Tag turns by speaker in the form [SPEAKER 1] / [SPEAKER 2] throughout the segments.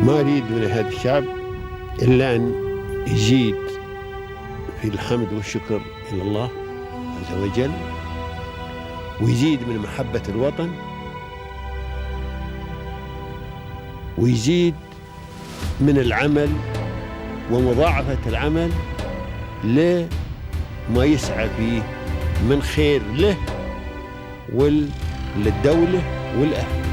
[SPEAKER 1] ما أريد من هذا الشعب إلا أن يزيد في الحمد والشكر إلى الله عز وجل، ويزيد من محبة الوطن، ويزيد من العمل ومضاعفة العمل لما يسعى فيه من خير له وللدولة والأهل.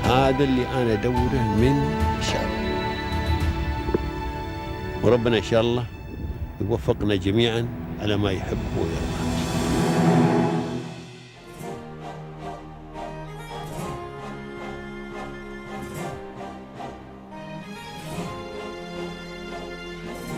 [SPEAKER 1] هذا اللي أنا أدوره من الشعب، وربنا إن شاء الله يوفقنا جميعا على ما يحب ويرضى.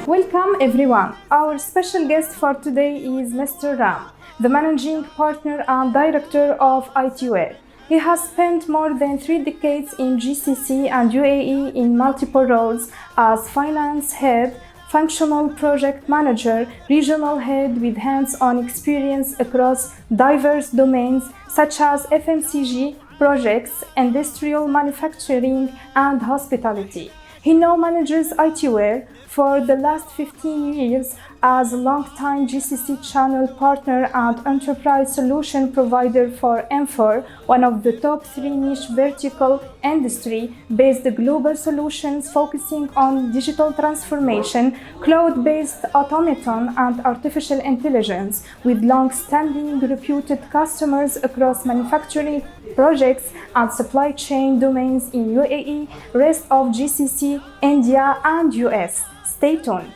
[SPEAKER 2] Welcome everyone. Our special guest for today is Mr. Ram, the managing partner and director of ITWARE. He has spent more than 3 decades in GCC and UAE in multiple roles as finance head, functional project manager, regional head with hands-on experience across diverse domains such as FMCG, projects, industrial manufacturing, and hospitality. He now manages ITWARE for the last 15 years as a long-time GCC channel partner and enterprise solution provider for M4, one of the top 3 niche vertical industry-based global solutions focusing on digital transformation, cloud-based automation, and artificial intelligence, with long-standing reputed customers across manufacturing projects and supply chain domains in UAE, rest of GCC, India, and US. Stay tuned.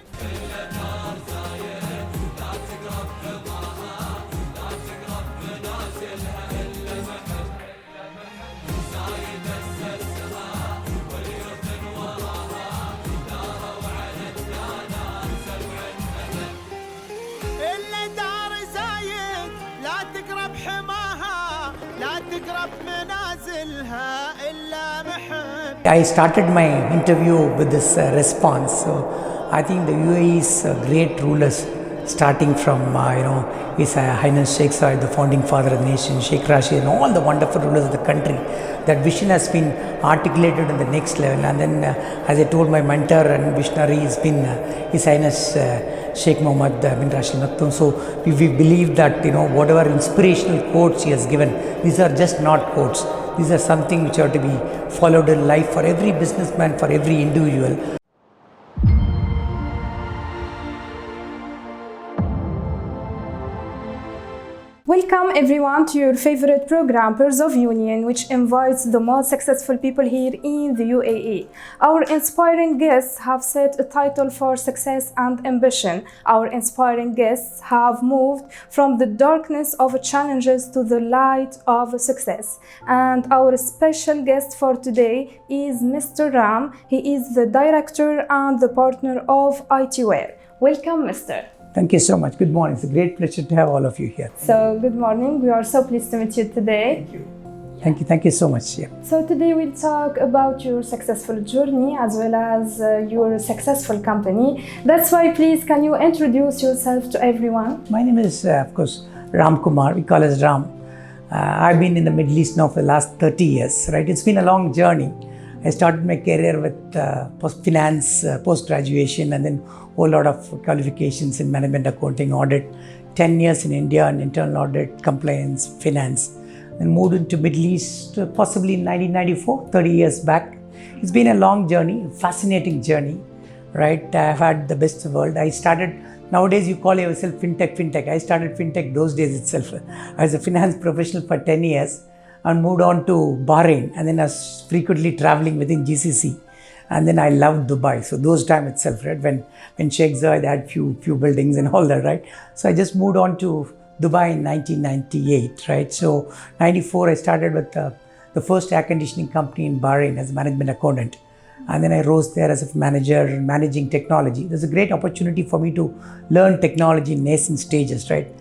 [SPEAKER 3] I started my interview with this response. So I think the UAE's great rulers, starting from His Highness Sheikh Zayed, the founding father of the nation, Sheikh Rashid, and all the wonderful rulers of the country. That vision has been articulated in the next level. And then, as I told my mentor and visionary, has been His Highness Sheikh Mohammed bin Rashid Al Maktoum. So we believe that whatever inspirational quotes he has given, these are just not quotes. These are something which are to be followed in life for every businessman, for every individual.
[SPEAKER 2] Welcome everyone to your favorite program, Peers of Union, which invites the most successful people here in the UAE. Our inspiring guests have set a title for success and ambition. Our inspiring guests have moved from the darkness of challenges to the light of success. And our special guest for today is Mr. Ram. He is the director and the partner of ITWARE. Welcome, Mr.
[SPEAKER 3] Thank you so much. Good morning. It's a great pleasure to have all of you here.
[SPEAKER 2] So, good morning. We are so pleased to meet you today.
[SPEAKER 3] Thank you. Thank you so much. Yeah.
[SPEAKER 2] So, today we'll talk about your successful journey as well as your successful company. That's why, please, can you introduce yourself to everyone?
[SPEAKER 3] My name is, of course, Ramkumar. We call us Ram. I've been in the Middle East now for the last 30 years, right? It's been a long journey. I started my career with finance, post-graduation, and then a whole lot of qualifications in management, accounting, audit, 10 years in India in internal audit, compliance, finance. Then moved into Middle East possibly in 1994, 30 years back. It's been a long journey, a fascinating journey, right? I've had the best of the world. I started, nowadays you call yourself fintech. I started fintech those days itself. I was a finance professional for 10 years. And moved on to Bahrain, and then I was frequently traveling within GCC, and then I loved Dubai. So those time itself, right, when Sheikh Zayed had few buildings and all that, right. So I just moved on to Dubai in 1998, right. So 94 I started with the first air conditioning company in Bahrain as a management accountant, and then I rose there as a manager managing technology. There's a great opportunity for me to learn technology in nascent stages, right.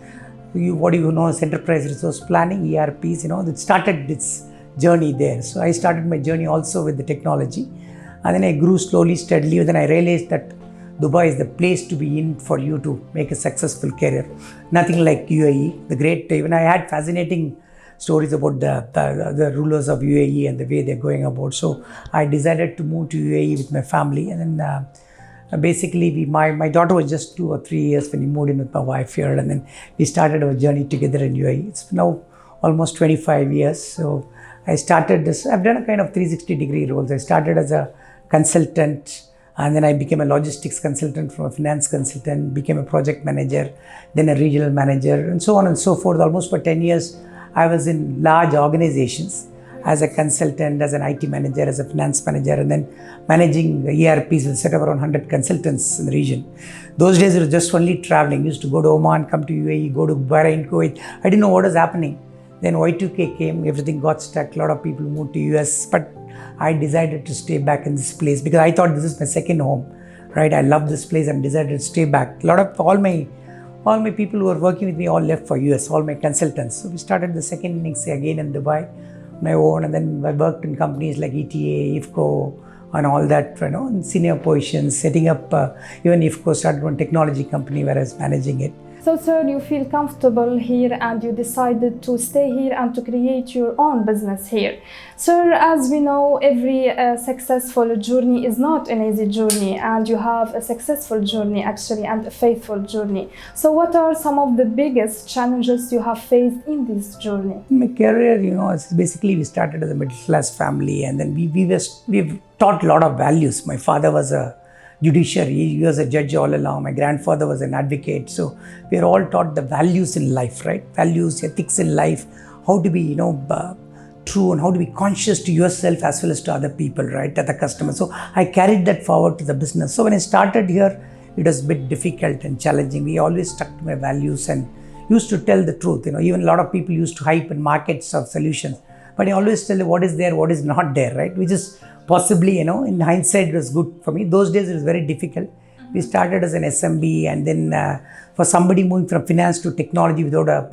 [SPEAKER 3] What do you know as enterprise resource planning, ERPs, it started its journey there. So I started my journey also with the technology, and then I grew slowly, steadily, and then I realized that Dubai is the place to be in for you to make a successful career. Nothing like UAE, the great, even I had fascinating stories about the rulers of UAE and the way they're going about. So I decided to move to UAE with my family, and then basically my daughter was just 2 or 3 years when we moved in with my wife here, and then we started our journey together in UAE. It's now almost 25 years. So I started this, I've done a kind of 360-degree roles. I started as a consultant, and then I became a logistics consultant, from a finance consultant, became a project manager, then a regional manager, and so on and so forth. Almost for 10 years, I was in large organizations as a consultant, as an IT manager, as a finance manager, and then managing ERPs with a set of around 100 consultants in the region. Those days, it was just only traveling. Used to go to Oman, come to UAE, go to Bahrain, Kuwait. I didn't know what was happening. Then Y2K came, everything got stuck. A lot of people moved to US, but I decided to stay back in this place because I thought this is my second home, right? I love this place and decided to stay back. All my people who were working with me all left for US, all my consultants. So we started the second innings again in Dubai, my own, and then I worked in companies like ETA, IFCO, and all that, in senior positions, setting up, even IFCO started one technology company where I was managing it.
[SPEAKER 2] So, sir, you feel comfortable here and you decided to stay here and to create your own business here. Sir, as we know, every successful journey is not an easy journey, and you have a successful journey actually and a faithful journey. So what are some of the biggest challenges you have faced in this journey?
[SPEAKER 3] In my career, it's basically we started as a middle class family, and then we've taught a lot of values. My father was a judiciary, he was a judge all along. My grandfather was an advocate. So we are all taught the values in life, right? Values, ethics in life, how to be, true, and how to be conscious to yourself as well as to other people, right? Other customers. So I carried that forward to the business. So when I started here, it was a bit difficult and challenging. We always stuck to my values and used to tell the truth. Even a lot of people used to hype and markets of solutions. But I always tell you what is there, what is not there, right? Which is possibly, in hindsight, it was good for me. Those days, it was very difficult. We started as an SMB, and then for somebody moving from finance to technology without a,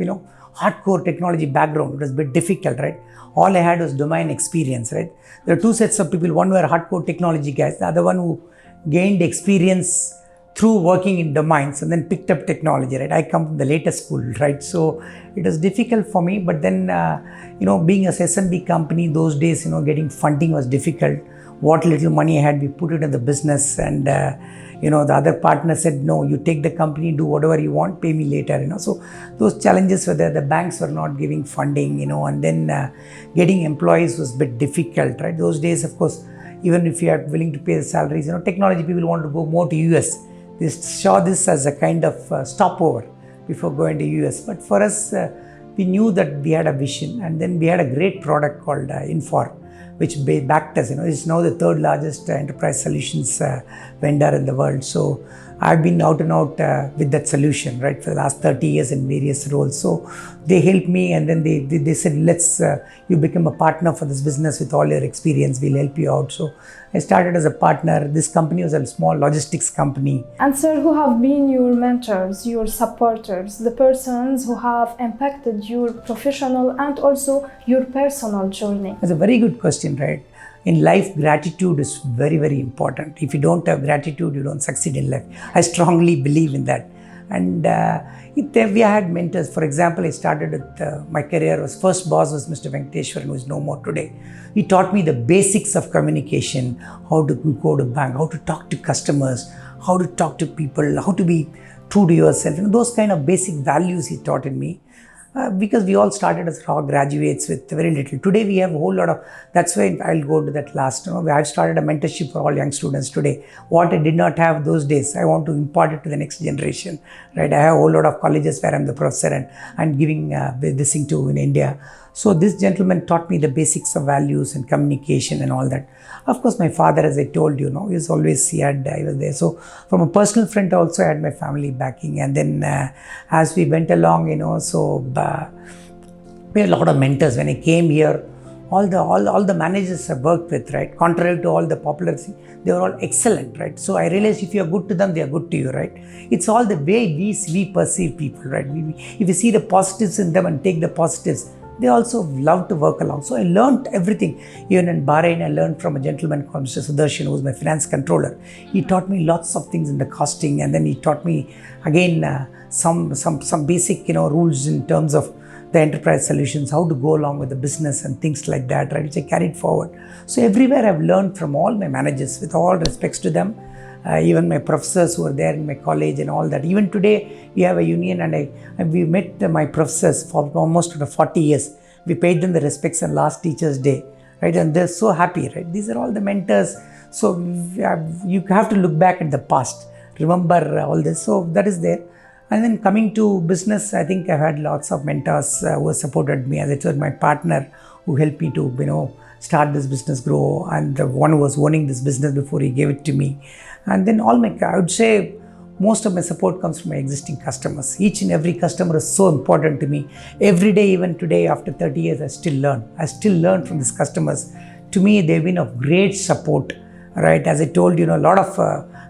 [SPEAKER 3] hardcore technology background, it was a bit difficult, right? All I had was domain experience, right? There are two sets of people. One were hardcore technology guys, the other one who gained experience through working in domains and then picked up technology, right? I come from the later school, right? So it was difficult for me, but then, being a SMB company, those days, getting funding was difficult. What little money I had, we put it in the business, and, the other partner said, no, you take the company, do whatever you want, pay me later, So those challenges were there. The banks were not giving funding, and then getting employees was a bit difficult, right? Those days, of course, even if you are willing to pay the salaries, technology people want to go more to US. They saw this as a kind of stopover before going to US. But for us, we knew that we had a vision, and then we had a great product called Infor, which backed us. It's now the third largest enterprise solutions vendor in the world. So I've been out and out with that solution, right, for the last 30 years in various roles. So they helped me, and then they said, let's, you become a partner for this business with all your experience, we'll help you out. So I started as a partner. This company was a small logistics company.
[SPEAKER 2] And sir, who have been your mentors, your supporters, the persons who have impacted your professional and also your personal journey?
[SPEAKER 3] That's a very good question, right? In life, gratitude is very, very important. If you don't have gratitude, you don't succeed in life. I strongly believe in that. And we had mentors. For example, I started with my career. First boss was Mr. Venkateshwaran, who is no more today. He taught me the basics of communication, how to go to bank, how to talk to customers, how to talk to people, how to be true to yourself. Those kind of basic values he taught in me. Because we all started as raw graduates with very little. Today we have a whole lot of, that's why I'll go to that last. I've started a mentorship for all young students today. What I did not have those days, I want to impart it to the next generation, right? I have a whole lot of colleges where I'm the professor and I'm giving this thing to in India. So this gentleman taught me the basics of values and communication and all that. Of course, my father, as I told you, I was there. So from a personal front also, I had my family backing. And then as we went along, we had a lot of mentors. When I came here, all the managers I worked with, right, contrary to all the popular things, they were all excellent, right? So I realized if you are good to them, they are good to you, right? It's all the way we perceive people, right? If you see the positives in them and take the positives, they also love to work along. So I learned everything. Even in Bahrain, I learned from a gentleman called Mr. Sudarshan, who was my finance controller. He taught me lots of things in the costing, and then he taught me again some basic rules in terms of the enterprise solutions, how to go along with the business and things like that, right, which I carried forward. So everywhere I've learned from all my managers, with all respects to them, even my professors who were there in my college and all that. Even today, we have a union, and we met my professors for almost 40 years. We paid them the respects on last Teachers' Day, right? And they're so happy, right? These are all the mentors. So you have to look back at the past, remember all this. So that is there. And then coming to business, I think I've had lots of mentors who have supported me. As I told, my partner who helped me to, start this business grow, and the one who was owning this business before he gave it to me. And then I would say most of my support comes from my existing customers. Each and every customer is so important to me. Every day, even today, after 30 years, I still learn. I still learn from these customers. To me, they've been of great support, right? As I told you, a lot of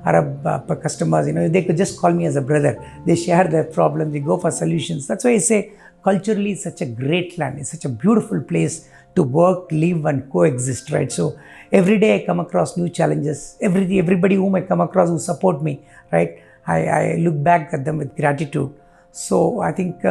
[SPEAKER 3] Arab customers, they could just call me as a brother. They share their problems, they go for solutions. That's why I say culturally it's such a great land. It's such a beautiful place to work, live and coexist, right? So every day I come across new challenges. Everybody whom I come across who support me, right? I look back at them with gratitude. So I think,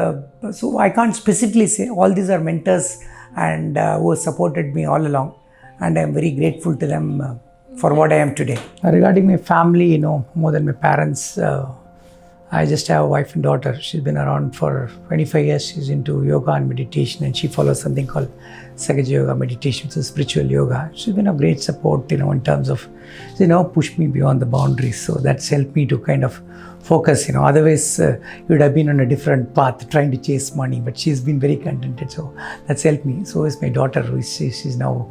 [SPEAKER 3] so I can't specifically say all these are mentors and who have supported me all along. And I'm very grateful to them for what I am today. Regarding my family, more than my parents, I just have a wife and daughter. She's been around for 25 years. She's into yoga and meditation, and she follows something called Sagaja Yoga meditation, which is spiritual yoga. She's been of great support, in terms of, push me beyond the boundaries. So that's helped me to kind of focus, Otherwise, you would have been on a different path trying to chase money, but she's been very contented. So that's helped me. So is my daughter, she's now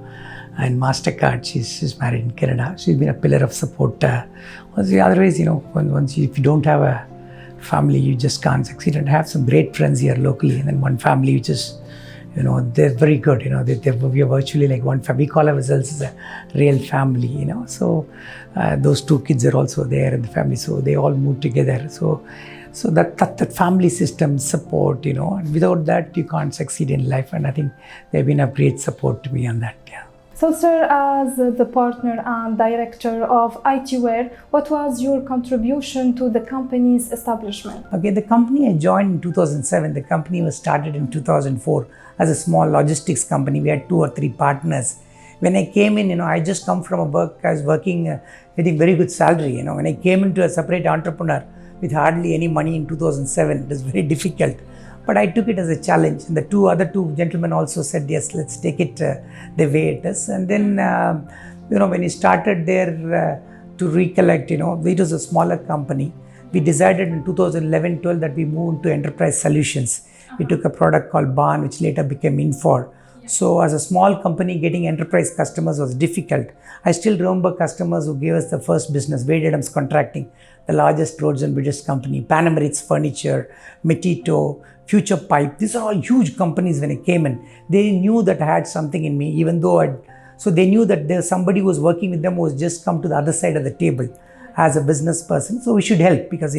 [SPEAKER 3] in MasterCard. She's married in Canada. She's been a pillar of support. Otherwise, if you don't have a family, you just can't succeed. And I have some great friends here locally, and then one family which is, they're very good. We are virtually like one family. We call ourselves as a real family. So those two kids are also there in the family. So they all moved together. So that family system support, and without that you can't succeed in life. And I think they've been a great support to me on that. Yeah.
[SPEAKER 2] So, sir, as the partner and director of ITWARE, what was your contribution to the company's establishment?
[SPEAKER 3] Okay, the company I joined in 2007. The company was started in 2004 as a small logistics company. We had 2 or 3 partners. When I came in, I just come from I was working, getting very good salary. When I came into a separate entrepreneur with hardly any money in 2007, it was very difficult. But I took it as a challenge, and the other two gentlemen also said, yes, let's take it the way it is. And then, when we started there to recollect, it was a smaller company. We decided in 2011-12 that we moved to enterprise solutions. We took a product called Barn, which later became Infor. So as a small company, getting enterprise customers was difficult. I still remember customers who gave us the first business, Wade Adams Contracting, the largest roads and bridges company, Pan Emirates Furniture, Metito, Future Pipe. These are all huge companies. When I came in, they knew that I had something in me, even though so they knew that there's somebody who was working with them who was just come to the other side of the table as a business person. So we should help because,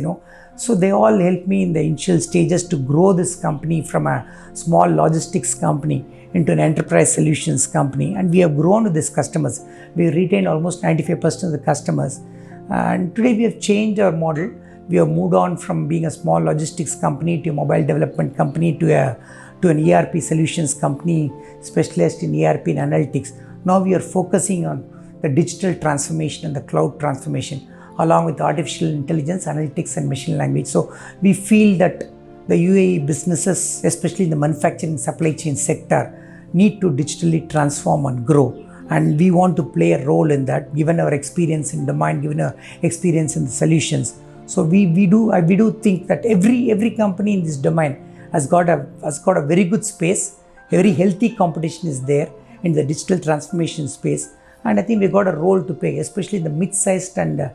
[SPEAKER 3] so they all helped me in the initial stages to grow this company from a small logistics company into an enterprise solutions company. And we have grown with these customers. We retained almost 95% of the customers. And today we have changed our model. We have moved on from being a small logistics company to a mobile development company to an ERP solutions company specialized in ERP and analytics. Now we are focusing on the digital transformation and the cloud transformation along with artificial intelligence, analytics and machine language. So we feel that the UAE businesses, especially in the manufacturing supply chain sector, need to digitally transform and grow. And we want to play a role in that, given our experience in domain, given our experience in the solutions. So we do think that every company in this domain has got a very good space. A very healthy competition is there in the digital transformation space. And I think we've got a role to play, especially in the mid-sized and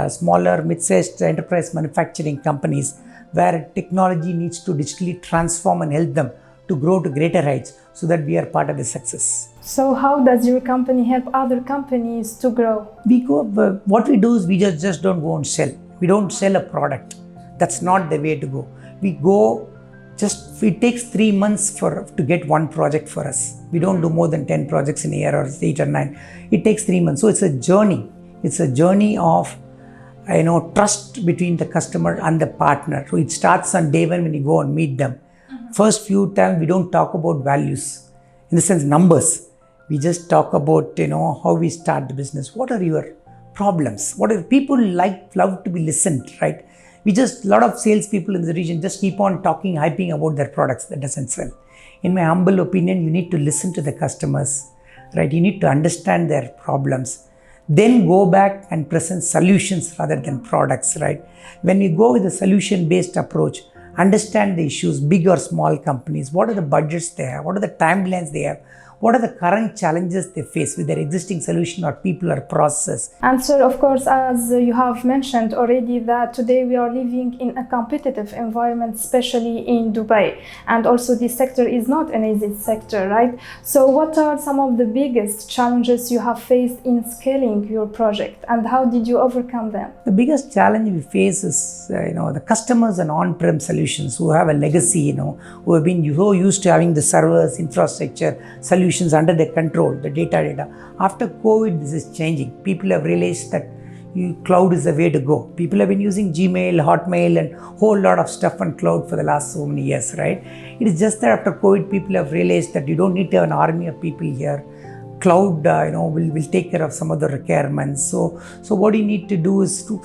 [SPEAKER 3] smaller mid-sized enterprise manufacturing companies, where technology needs to digitally transform and help them to grow to greater heights so that we are part of the success.
[SPEAKER 2] So how does your company help other companies to grow?
[SPEAKER 3] What we do is we just don't go and sell. We don't sell a product. That's not the way to go. It takes 3 months to get one project for us. We don't do more than 10 projects in a year or 8 or 9. It takes 3 months. So it's a journey. It's a journey of trust between the customer and the partner. So it starts on day one when you go and meet them. First few times we don't talk about values, in the sense numbers. We just talk about, how we start the business. What are your problems? What are people love to be listened, right? A lot of salespeople in the region just keep on talking, hyping about their products. That doesn't sell. In my humble opinion, you need to listen to the customers, right? You need to understand their problems. Then go back and present solutions rather than products, right? When you go with a solution-based approach, understand the issues, big or small companies, what are the budgets they have, what are the timelines they have, what are the current challenges they face with their existing solution or people or process.
[SPEAKER 2] And sir, of course, as you have mentioned already, that today we are living in a competitive environment, especially in Dubai. And also this sector is not an easy sector, right? So what are some of the biggest challenges you have faced in scaling your project, and how did you overcome them?
[SPEAKER 3] The biggest challenge we face is, the customers and on-prem solutions who have a legacy, who have been so used to having the servers, infrastructure, solutions under their control, the data. After COVID, this is changing. People have realized that cloud is the way to go. People have been using Gmail, Hotmail, and whole lot of stuff on cloud for the last so many years, right? It is just that after COVID, people have realized that you don't need to have an army of people here. Cloud, will take care of some of the requirements. So what you need to do is to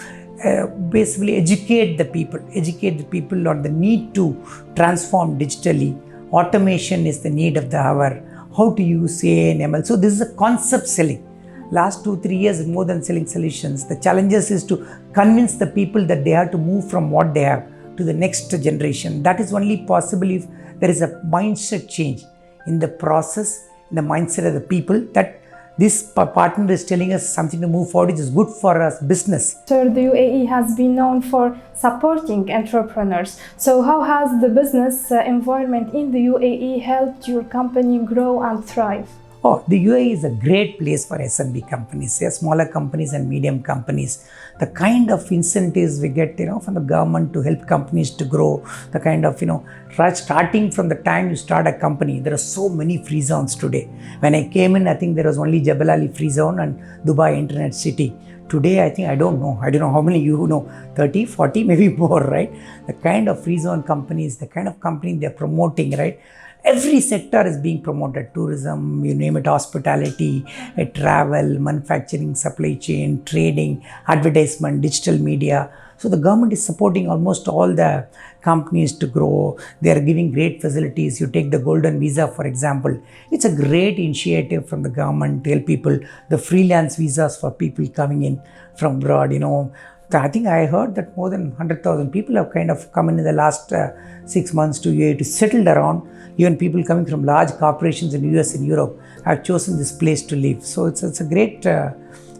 [SPEAKER 3] basically educate the people on the need to transform digitally. Automation is the need of the hour. How to use AI and ML. So this is a concept selling. Last 2-3 years, more than selling solutions, the challenges is to convince the people that they have to move from what they have to the next generation. That is only possible if there is a mindset change in the process, in the mindset of the people, that this partner is telling us something to move forward, which is good for us business.
[SPEAKER 2] Sir, the UAE has been known for supporting entrepreneurs. So how has the business environment in the UAE helped your company grow and thrive?
[SPEAKER 3] The UAE is a great place for SMB companies, smaller companies and medium companies. The kind of incentives we get, from the government to help companies to grow, the kind of, starting from the time you start a company, there are so many free zones today. When I came in, I think there was only Jebel Ali free zone and Dubai Internet City. Today, I don't know how many you know, 30, 40, maybe more, right? The kind of free zone companies, the kind of company they're promoting, right? Every sector is being promoted. Tourism, you name it, hospitality, travel, manufacturing, supply chain, trading, advertisement, digital media. So the government is supporting almost all the companies to grow. They are giving great facilities. You take the golden visa, for example. It's a great initiative from the government to help people. The freelance visas for people coming in from abroad, I think I heard that more than 100,000 people have kind of come in the last 6 months to UAE to settle around. Even people coming from large corporations in US and Europe have chosen this place to live. So it's a great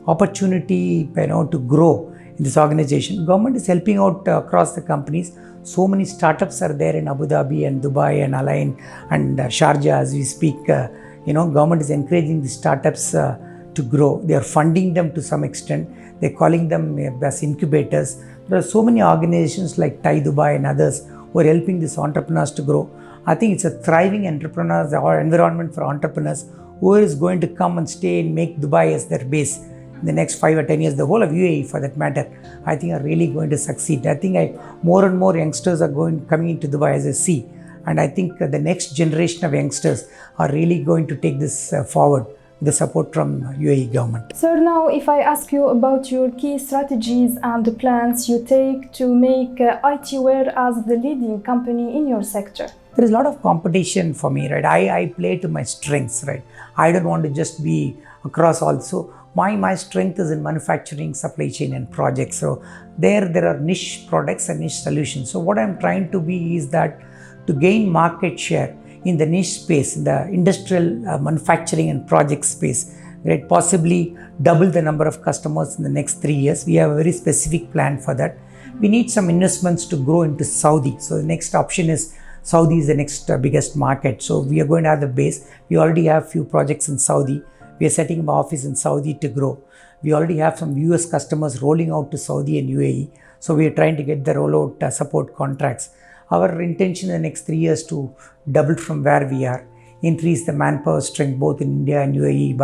[SPEAKER 3] opportunity, to grow in this organization. Government is helping out across the companies. So many startups are there in Abu Dhabi and Dubai and Align and Sharjah as we speak. Government is encouraging the startups to grow. They are funding them to some extent. They're calling them as incubators. There are so many organizations like Thai Dubai and others who are helping these entrepreneurs to grow. I think it's a thriving entrepreneurs or environment for entrepreneurs who is going to come and stay and make Dubai as their base in the next 5 or 10 years. The whole of UAE, for that matter, I think are really going to succeed. I think more and more youngsters are coming into Dubai, as I see. And I think the next generation of youngsters are really going to take this forward with the support from UAE government.
[SPEAKER 2] Sir, now if I ask you about your key strategies and the plans you take to make ITWARE as the leading company in your sector.
[SPEAKER 3] There is a lot of competition for me, right? I play to my strengths, right? I don't want to just be across also. My strength is in manufacturing, supply chain and projects. So there are niche products and niche solutions. So what I'm trying to be is that to gain market share in the niche space, in the industrial manufacturing and project space, right? Possibly double the number of customers in the next 3 years. We have a very specific plan for that. We need some investments to grow into Saudi. So the next option is Saudi is the next biggest market. So we are going to have the base. We already have few projects in Saudi. We are setting up an office in Saudi to grow. We already have some US customers rolling out to Saudi and UAE. So we are trying to get the rollout support contracts. Our intention in the next 3 years to double from where we are, increase the manpower strength both in India and UAE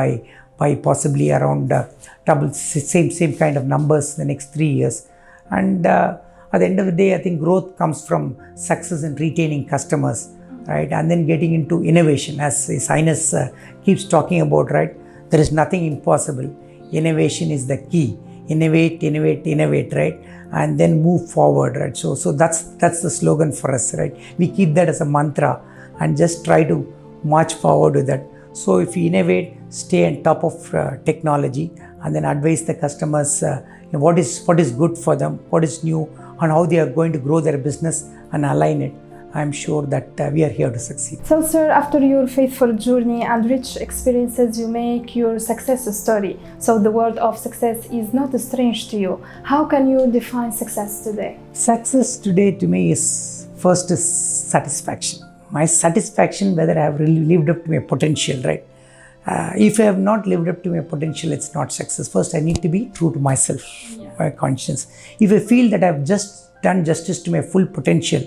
[SPEAKER 3] by possibly around double, same kind of numbers in the next 3 years. And at the end of the day, I think growth comes from success in retaining customers right? And then getting into innovation, as His Highness keeps talking about, right? There is nothing impossible. Innovation is the key. Innovate, innovate, innovate, right? And then move forward, right? So that's the slogan for us, right? We keep that as a mantra and just try to march forward with that. So if you innovate, stay on top of technology, and then advise the customers what is good for them, what is new, and how they are going to grow their business and align it. I'm sure that we are here to succeed.
[SPEAKER 2] So, sir, after your faithful journey and rich experiences, you make your success story. So, the word of success is not strange to you. How can you define success today?
[SPEAKER 3] Success today to me is first is satisfaction. My satisfaction whether I have really lived up to my potential, right? If I have not lived up to my potential, it's not success. First, I need to be true to myself, my conscience. If I feel that I've just done justice to my full potential,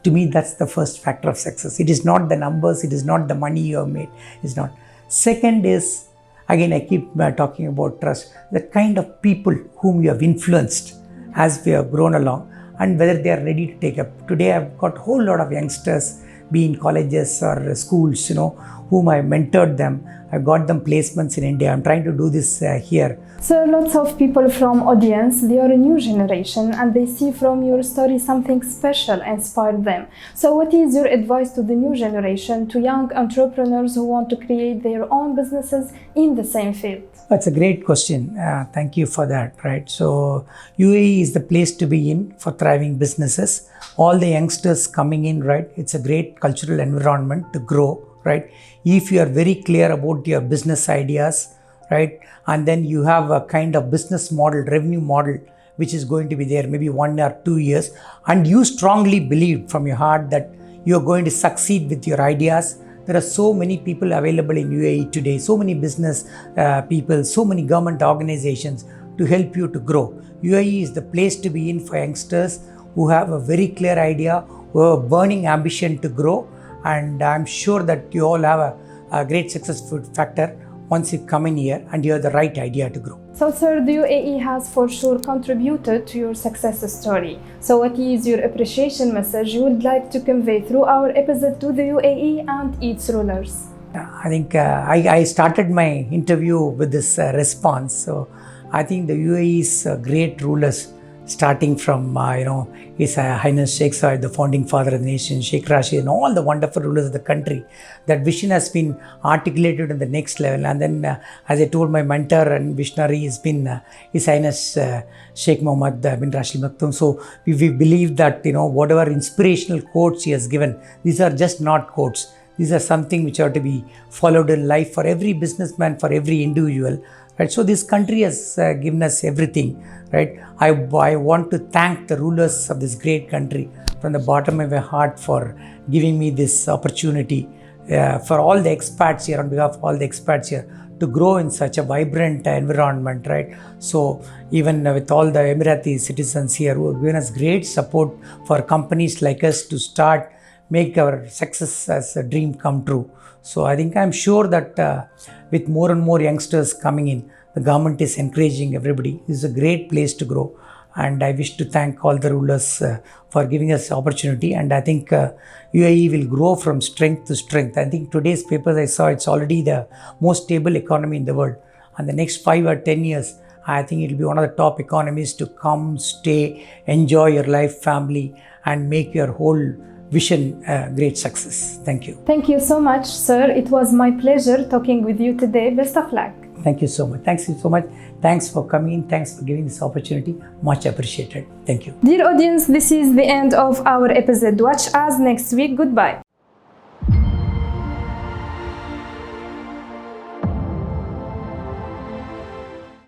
[SPEAKER 3] to me, that's the first factor of success. It is not the numbers, it is not the money you have made, it's not. Second is, again, I keep talking about trust, the kind of people whom you have influenced as we have grown along, and whether they are ready to take up. Today, I've got a whole lot of youngsters, be in colleges or schools, whom I mentored them. I got them placements in India. I'm trying to do this here.
[SPEAKER 2] So lots of people from audience, they are a new generation and they see from your story something special inspired them. So what is your advice to the new generation, to young entrepreneurs who want to create their own businesses in the same field?
[SPEAKER 3] That's a great question. Thank you for that, right? So UAE is the place to be in for thriving businesses. All the youngsters coming in, right? It's a great cultural environment to grow, right? If you are very clear about your business ideas, right? And then you have a kind of business model, revenue model, which is going to be there maybe 1 or 2 years. And you strongly believe from your heart that you're going to succeed with your ideas. There are so many people available in UAE today, so many business people, so many government organizations to help you to grow. UAE is the place to be in for youngsters who have a very clear idea, who have a burning ambition to grow. And I'm sure that you all have a great successful factor once you come in here and you have the right idea to grow.
[SPEAKER 2] So, sir, the UAE has for sure contributed to your success story. So, what is your appreciation message you would like to convey through our episode to the UAE and its rulers?
[SPEAKER 3] I think I started my interview with this response. So, I think the UAE's great rulers, starting from His Highness Sheikh Said, the founding father of the nation, Sheikh Rashid, and all the wonderful rulers of the country. That vision has been articulated in the next level. And then, as I told my mentor and visionary, has been His Highness Sheikh Mohammed bin Rashid Al Maktoum. So we believe that whatever inspirational quotes he has given, these are just not quotes. These are something which are to be followed in life for every businessman, for every individual. Right? So this country has given us everything. Right? I want to thank the rulers of this great country from the bottom of my heart for giving me this opportunity. For all the expats here, on behalf of all the expats here, to grow in such a vibrant environment, right? So even with all the Emirati citizens here who have given us great support for companies like us to start, make our success as a dream come true. So I think I'm sure that with more and more youngsters coming in, the government is encouraging everybody. This is a great place to grow. And I wish to thank all the rulers for giving us the opportunity. And I think UAE will grow from strength to strength. I think today's papers I saw, it's already the most stable economy in the world. And the next 5 or 10 years, I think it will be one of the top economies to come, stay, enjoy your life, family, and make your whole vision a great success. Thank you.
[SPEAKER 2] Thank you so much, sir. It was my pleasure talking with you today. Best of luck.
[SPEAKER 3] Thank you so much. Thanks so much. Thanks for coming. Thanks for giving this opportunity. Much appreciated. Thank you.
[SPEAKER 2] Dear audience, this is the end of our episode. Watch us next week. Goodbye.